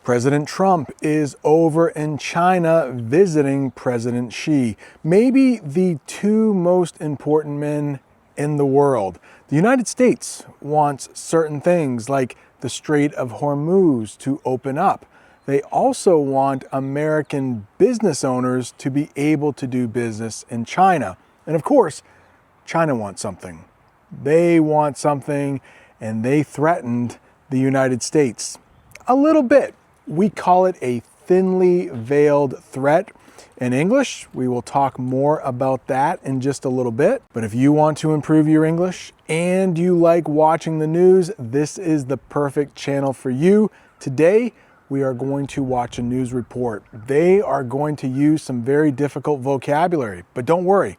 President Trump is over in China visiting President Xi, maybe the two most important men in the world. The United States wants certain things like the Strait of Hormuz to open up. They also want American business owners to be able to do business in China. And of course, China wants something. They want something, and they threatened the United States a little bit. We call it a thinly veiled threat. In English, we will talk more about that in just a little bit. But if you want to improve your English and you like watching the news, this is the perfect channel for you. Today, we are going to watch a news report. They are going to use some very difficult vocabulary, but don't worry,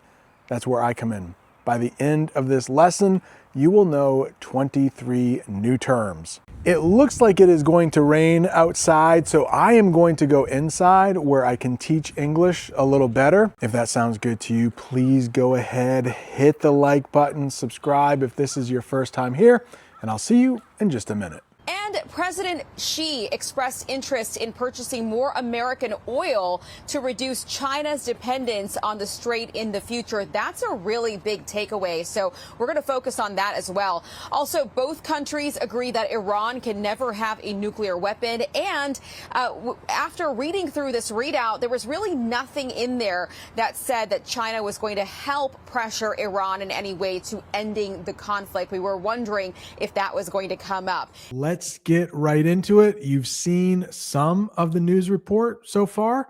that's where I come in. By the end of this lesson, you will know 23 new terms. It looks like it is going to rain outside, so I am going to go inside where I can teach English a little better. If that sounds good to you, please go ahead, hit the like button, subscribe if this is your first time here, and I'll see you in just a minute. And President Xi expressed interest in purchasing more American oil to reduce China's dependence on the strait in the future. That's a really big takeaway. So we're going to focus on that as well. Also, both countries agree that Iran can never have a nuclear weapon. And after reading through this readout, there was really nothing in there that said that China was going to help pressure Iran in any way to ending the conflict. We were wondering if that was going to come up. Let's get right into it. You've seen some of the news report so far.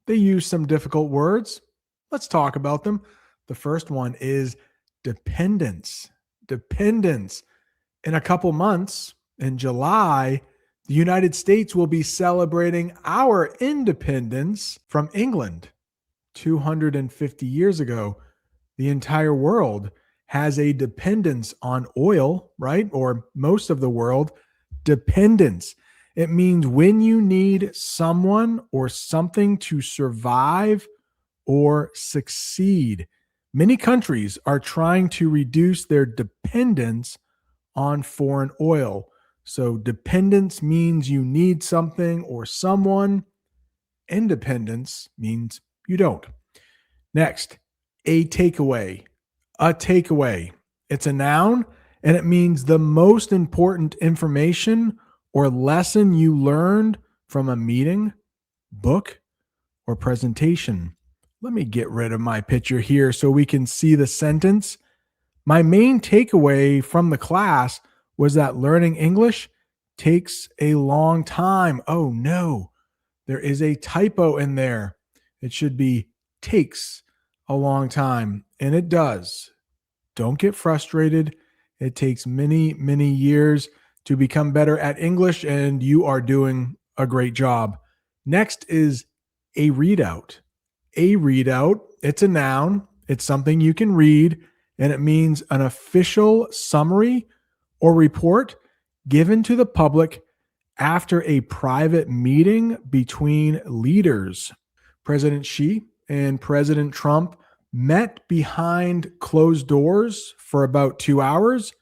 They use some difficult words. Let's talk about them. The first one is dependence. Dependence. In a couple months, in July, the United States will be celebrating our independence from England. 250 years ago, the entire world has a dependence on oil, right? Or most of the world. Dependence. It means when you need someone or something to survive or succeed. Many countries are trying to reduce their dependence on foreign oil. So dependence means you need something or someone. Independence means you don't. Next, a takeaway. A takeaway. It's a noun. And it means the most important information or lesson you learned from a meeting, book, or presentation. Let me get rid of my picture here so we can see the sentence. My main takeaway from the class was that learning English takes a long time. Oh no, there is a typo in there. It should be takes a long time, and it does. Don't get frustrated. It takes many, many years to become better at English, and you are doing a great job. Next is a readout. A readout, it's a noun. It's something you can read, and it means an official summary or report given to the public after a private meeting between leaders. President Xi and President Trump met behind closed doors for about 2 hours.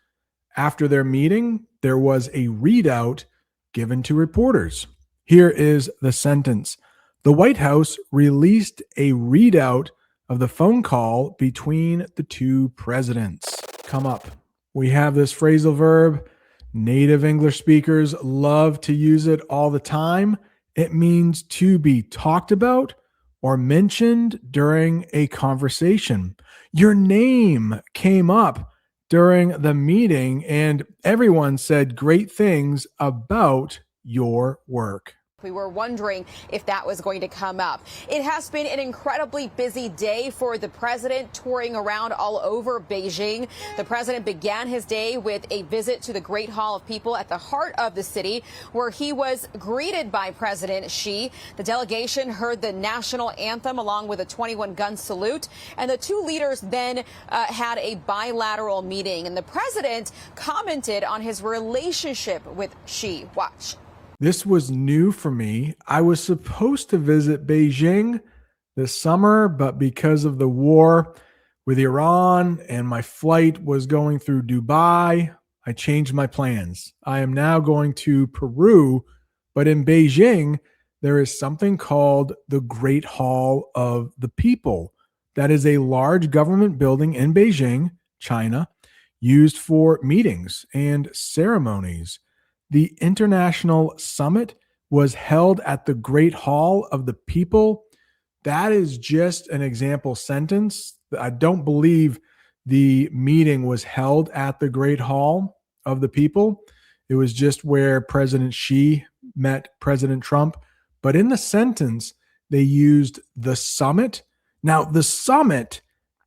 After their meeting, there was a readout given to reporters. Here is the sentence. The White House released a readout of the phone call between the two presidents. Come up. We have this phrasal verb. Native English speakers love to use it all the time. It means to be talked about or mentioned during a conversation. Your name came up during the meeting and everyone said great things about your work. We were wondering if that was going to come up. It has been an incredibly busy day for the president, touring around all over Beijing. The president began his day with a visit to the Great Hall of People at the heart of the city, where he was greeted by President Xi. The delegation heard the national anthem along with a 21-gun salute, and the two leaders then had a bilateral meeting. And the president commented on his relationship with Xi. Watch. This was new for me. I was supposed to visit Beijing this summer, but because of the war with Iran and my flight was going through Dubai, I changed my plans. I am now going to Peru But in Beijing, there is something called the Great Hall of the People. That is a large government building in Beijing, China, used for meetings and ceremonies. The international summit was held at the Great Hall of the People. That is just an example sentence. I don't believe the meeting was held at the Great Hall of the People. It was just where President Xi met President Trump. But in the sentence, they used the summit. Now, the summit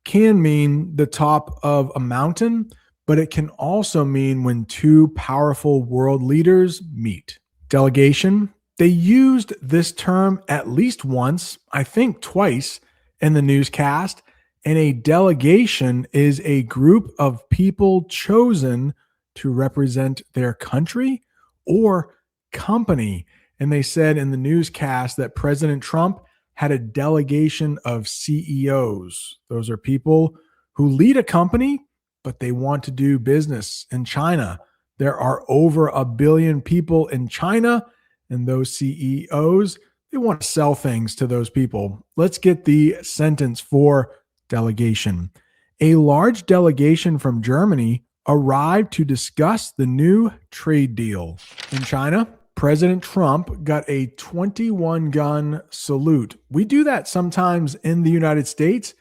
can mean the top of a mountain, but it can also mean when two powerful world leaders meet. Delegation. They used this term at least once, I think twice, in the newscast. And a delegation is a group of people chosen to represent their country or company. And they said in the newscast that President Trump had a delegation of CEOs. Those are people who lead a company, but they want to do business in China. There are over 1 billion people in China, and those CEOs, they want to sell things to those people. Let's get the sentence for delegation. A large delegation from Germany arrived to discuss the new trade deal. In China, President Trump got a 21-gun salute. We do that sometimes in the United States.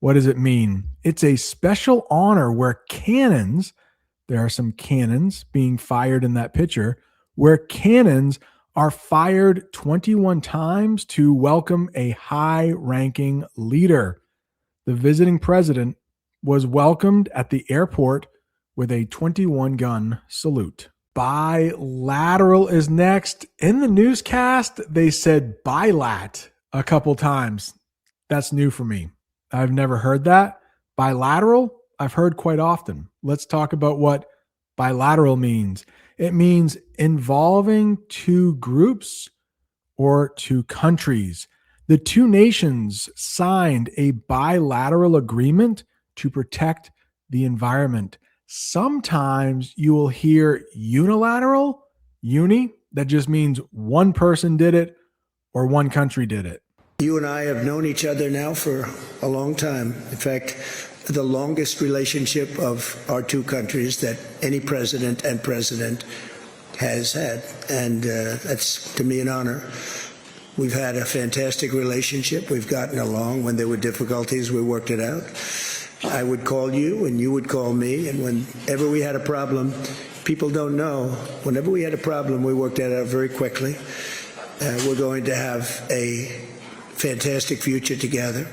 What does it mean? It's a special honor where cannons, there are some cannons being fired in that picture, where cannons are fired 21 times to welcome a high-ranking leader. The visiting president was welcomed at the airport with a 21-gun salute. Bilateral is next. In the newscast, they said bilat a couple times. That's new for me. I've never heard that. Bilateral, I've heard quite often. Let's talk about what bilateral means. It means involving two groups or two countries. The two nations signed a bilateral agreement to protect the environment. Sometimes you will hear unilateral, uni, that just means one person did it or one country did it. You and I have known each other now for a long time. In fact, the longest relationship of our two countries that any president and president has had. And that's, to me, an honor. We've had a fantastic relationship. We've gotten along. When there were difficulties, we worked it out. I would call you and you would call me. And whenever we had a problem, people don't know, whenever we had a problem, we worked that out very quickly. We're going to have a fantastic future together.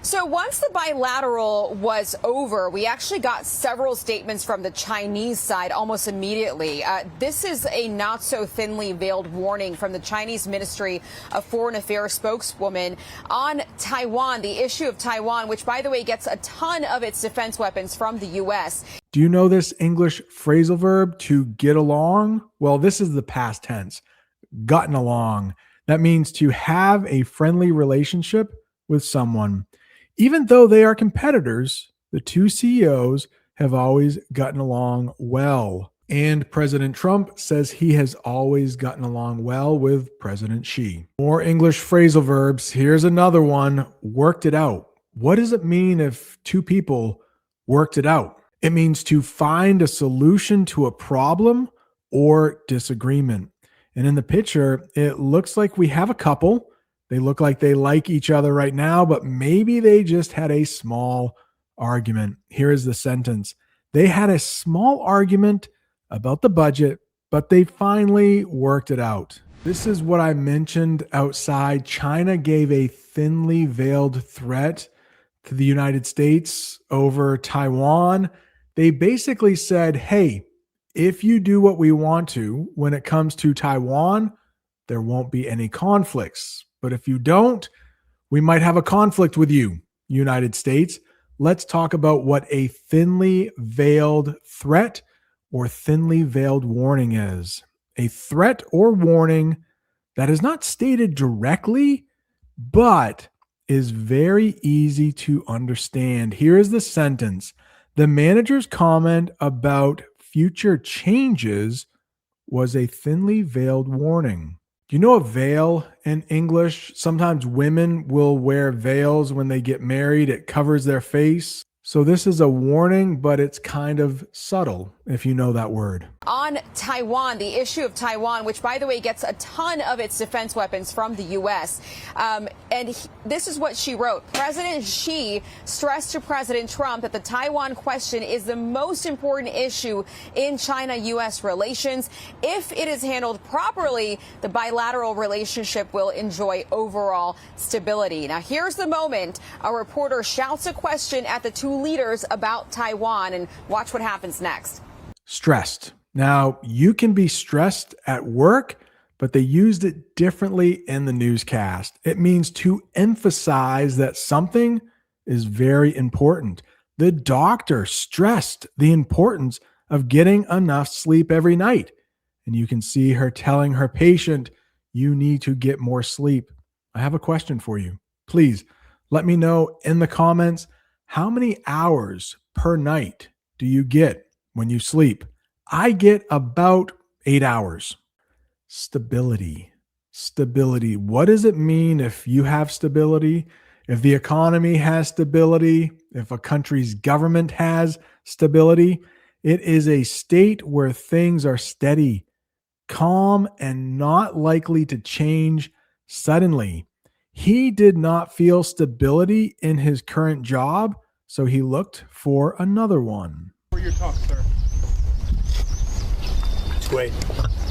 So once the bilateral was over, we actually got several statements from the Chinese side almost immediately. This is a not so thinly veiled warning from the Chinese Ministry of Foreign Affairs spokeswoman on Taiwan, the issue of Taiwan, which, by the way, gets a ton of its defense weapons from the U.S. Do you know this English phrasal verb to get along? Well, this is the past tense, gotten along. That means to have a friendly relationship with someone. Even though they are competitors, the two CEOs have always gotten along well. And President Trump says he has always gotten along well with President Xi. More English phrasal verbs. Here's another one, worked it out. What does it mean if two people worked it out? It means to find a solution to a problem or disagreement. And in the picture, it looks like we have a couple. They look like they like each other right now, but maybe they just had a small argument. Here is the sentence. They had a small argument about the budget, but they finally worked it out. This is what I mentioned outside. China gave a thinly veiled threat to the United States over Taiwan. They basically said, hey, if you do what we want to when it comes to Taiwan, there won't be any conflicts. But if you don't, we might have a conflict with you, United States. Let's talk about what a thinly veiled threat or thinly veiled warning is. A threat or warning that is not stated directly, but is very easy to understand. Here is the sentence. The manager's comment about future changes was a thinly veiled warning. Do you know a veil in English? Sometimes women will wear veils when they get married. It covers their face. So this is a warning, but it's kind of subtle, if you know that word. On Taiwan, the issue of Taiwan, which, by the way, gets a ton of its defense weapons from the U.S. This is what she wrote. President Xi stressed to President Trump that the Taiwan question is the most important issue in China-U.S. relations. If it is handled properly, the bilateral relationship will enjoy overall stability. Now, here's the moment a reporter shouts a question at the two leaders about Taiwan, and watch what happens next. Stressed. Now, you can be stressed at work, but they used it differently in the newscast. It means to emphasize that something is very important. The doctor stressed the importance of getting enough sleep every night. And you can see her telling her patient, you need to get more sleep. I have a question for you. Please let me know in the comments, how many hours per night do you get when you sleep? I get about 8 hours. Stability. Stability. What does it mean if you have stability? If the economy has stability? If a country's government has stability? It is a state where things are steady, calm, and not likely to change suddenly. He did not feel stability in his current job, so he looked for another one. For your talk, sir. It's great.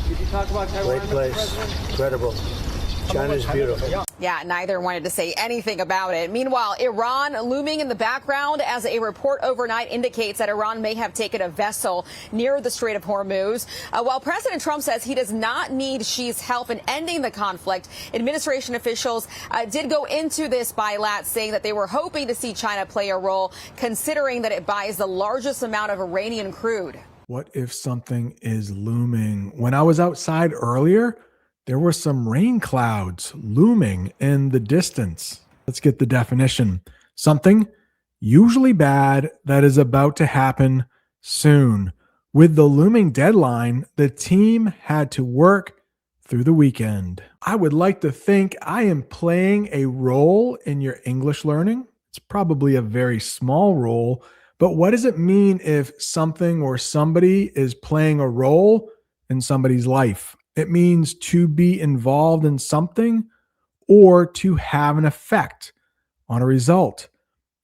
Did you talk about Taiwan? Great place. Incredible. China's beautiful. Yeah, neither wanted to say anything about it. Meanwhile, Iran looming in the background as a report overnight indicates that Iran may have taken a vessel near the Strait of Hormuz. While President Trump says he does not need Xi's help in ending the conflict, administration officials did go into this bilat saying that they were hoping to see China play a role, considering that it buys the largest amount of Iranian crude. What if something is looming? When I was outside earlier, there were some rain clouds looming in the distance. Let's get the definition. Something usually bad that is about to happen soon. With the looming deadline, the team had to work through the weekend. I would like to think I am playing a role in your English learning. It's probably a very small role, but what does it mean if something or somebody is playing a role in somebody's life? It means to be involved in something or to have an effect on a result.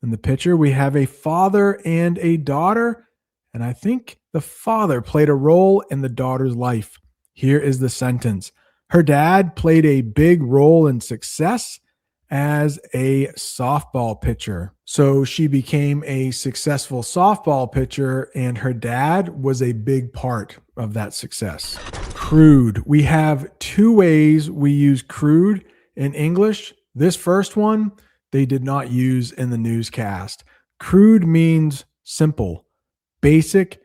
In the picture, we have a father and a daughter, and I think the father played a role in the daughter's life. Here is the sentence. Her dad played a big role in success as a softball pitcher. So she became a successful softball pitcher, and her dad was a big part of that success. Crude. We have two ways we use crude in English. This first one, they did not use in the newscast. Crude means simple, basic,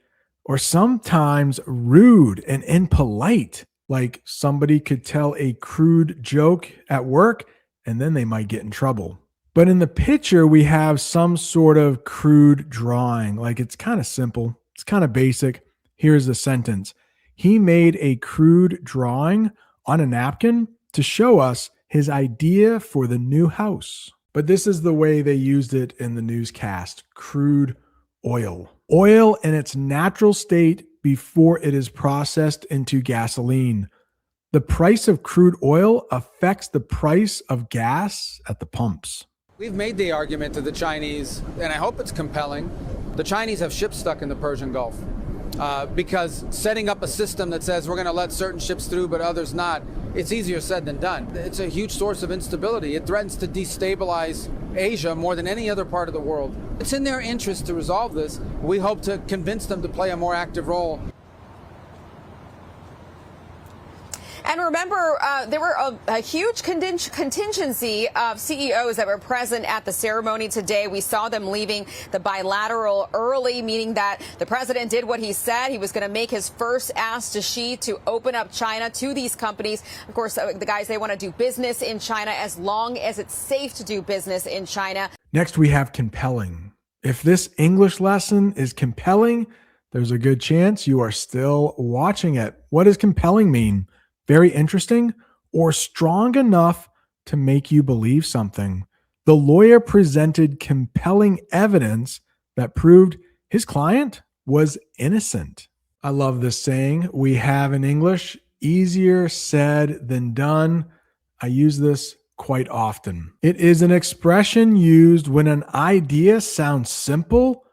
or sometimes rude and impolite. Like somebody could tell a crude joke at work and then they might get in trouble. But in the picture, we have some sort of crude drawing. Like it's kind of simple. It's kind of basic. Here's the sentence. He made a crude drawing on a napkin to show us his idea for the new house. But this is the way they used it in the newscast. Crude oil. Oil in its natural state before it is processed into gasoline. The price of crude oil affects the price of gas at the pumps. We've made the argument to the Chinese, and I hope it's compelling. The Chinese have ships stuck in the Persian Gulf because setting up a system that says we're going to let certain ships through but others not, it's easier said than done. It's a huge source of instability. It threatens to destabilize Asia more than any other part of the world. It's in their interest to resolve this. We hope to convince them to play a more active role. And remember, there were a huge contingency of CEOs that were present at the ceremony today. We saw them leaving the bilateral early, meaning that the president did what he said. He was going to make his first ask to Xi to open up China to these companies. Of course, the guys, they want to do business in China as long as it's safe to do business in China. Next, we have compelling. If this English lesson is compelling, there's a good chance you are still watching it. What does compelling mean? Very interesting or strong enough to make you believe something? The lawyer presented compelling evidence that proved his client was innocent. I love this saying we have in English: easier said than done. I use this quite often. It is an expression used when an idea sounds simple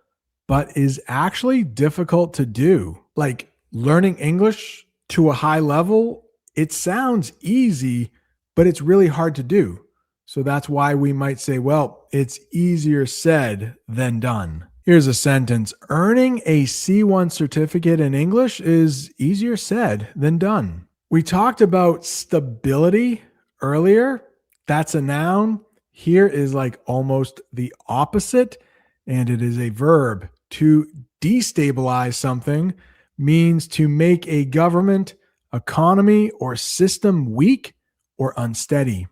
but is actually difficult to do. Like learning English to a high level, it sounds easy, but it's really hard to do. So that's why we might say, well, it's easier said than done. Here's a sentence: earning a C1 certificate in English is easier said than done. We talked about stability earlier. That's a noun. Here is like almost the opposite, and it is a verb. To destabilize something means to make a government, economy, or system weak or unsteady.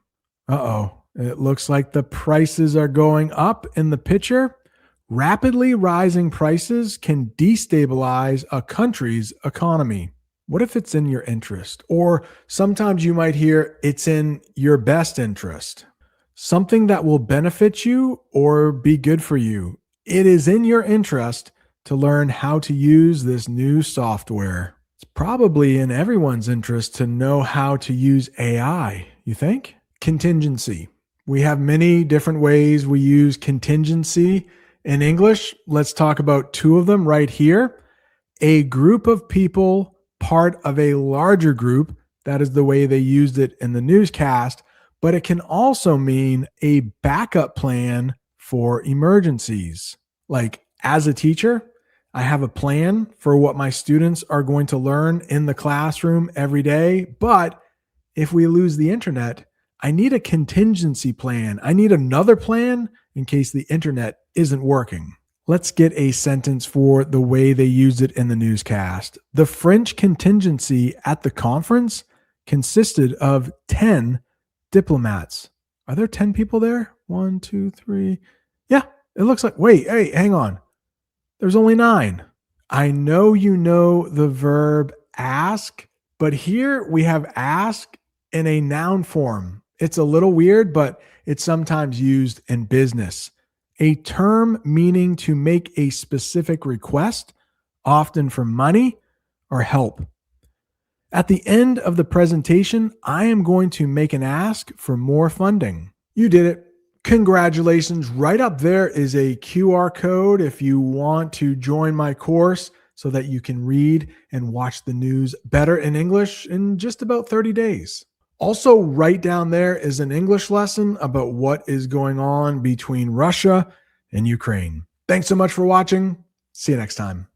Uh-oh, it looks like the prices are going up in the picture. Rapidly rising prices can destabilize a country's economy. What if it's in your interest? Or sometimes you might hear it's in your best interest. Something that will benefit you or be good for you. It is in your interest to learn how to use this new software. It's probably in everyone's interest to know how to use AI, you think? Contingency. We have many different ways we use contingency in English. Let's talk about two of them right here. A group of people, part of a larger group. That is the way they used it in the newscast. But it can also mean a backup plan for emergencies. Like as a teacher, I have a plan for what my students are going to learn in the classroom every day. But if we lose the internet, I need a contingency plan. I need another plan in case the internet isn't working. Let's get a sentence for the way they used it in the newscast. The French contingency at the conference consisted of 10 diplomats. Are there 10 people there? 1, 2, 3. Yeah, it looks like, wait, hey, hang on. There's only 9. I know you know the verb ask, but here we have ask in a noun form. It's a little weird, but it's sometimes used in business. A term meaning to make a specific request, often for money or help. At the end of the presentation, I am going to make an ask for more funding. You did it. Congratulations. Right up there is a QR code if you want to join my course so that you can read and watch the news better in English in just about 30 days. Also, right down there is an English lesson about what is going on between Russia and Ukraine. Thanks so much for watching. See you next time.